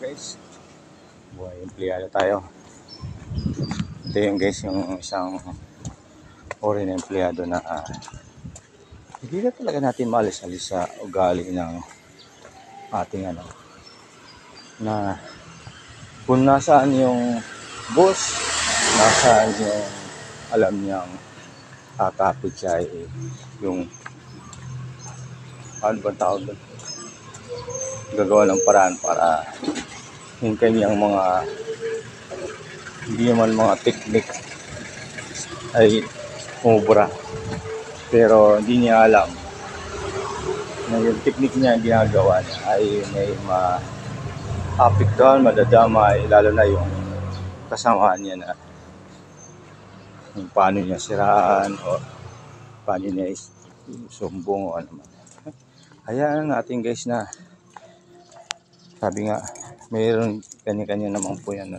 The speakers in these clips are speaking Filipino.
Guys, buhay empleyado tayo. Ito yung guys, yung isang uri na empleyado na hindi na talaga natin maalis-alis sa ugali ng ating na kung nasaan yung boss, nasaan yung alam niyang kakapit siya yung ano bang tawag doon, gagawa ng paraan para yung kanyang mga hindi naman mga technique ay umubra, pero hindi niya alam na yung technique niya ginagawa niya ay may ma-apektuhan, madadamay, lalo na yung kasamaan niya na yung paano niya siraan o paano niya sumbong o ano man. Hayaan natin guys na sabi nga mayroon kanya-kanya naman po yan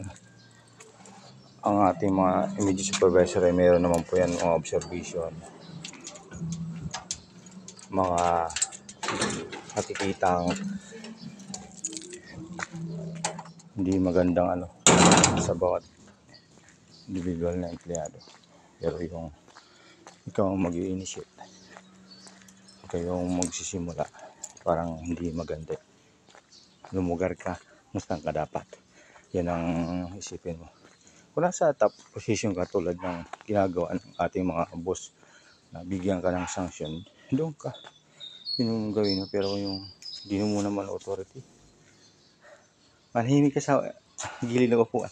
ang ating mga immediate supervisor ay mayroon naman po yan mga observation, mga nakikitang hindi magandang sa bawat individual na empleyado. Pero yung ikaw ang mag-i-initiate, ikaw yung magsisimula, parang hindi maganda. Lumugar ka, mustang ka dapat. Yan ang isipin mo. Kung nasa top position ka tulad ng ginagawa ng ating mga boss na bigyan ka ng sanction, doon ka. Yun yung gawin mo. Pero yung hindi mo naman authority, manahimik ka sa gilid ng upuan.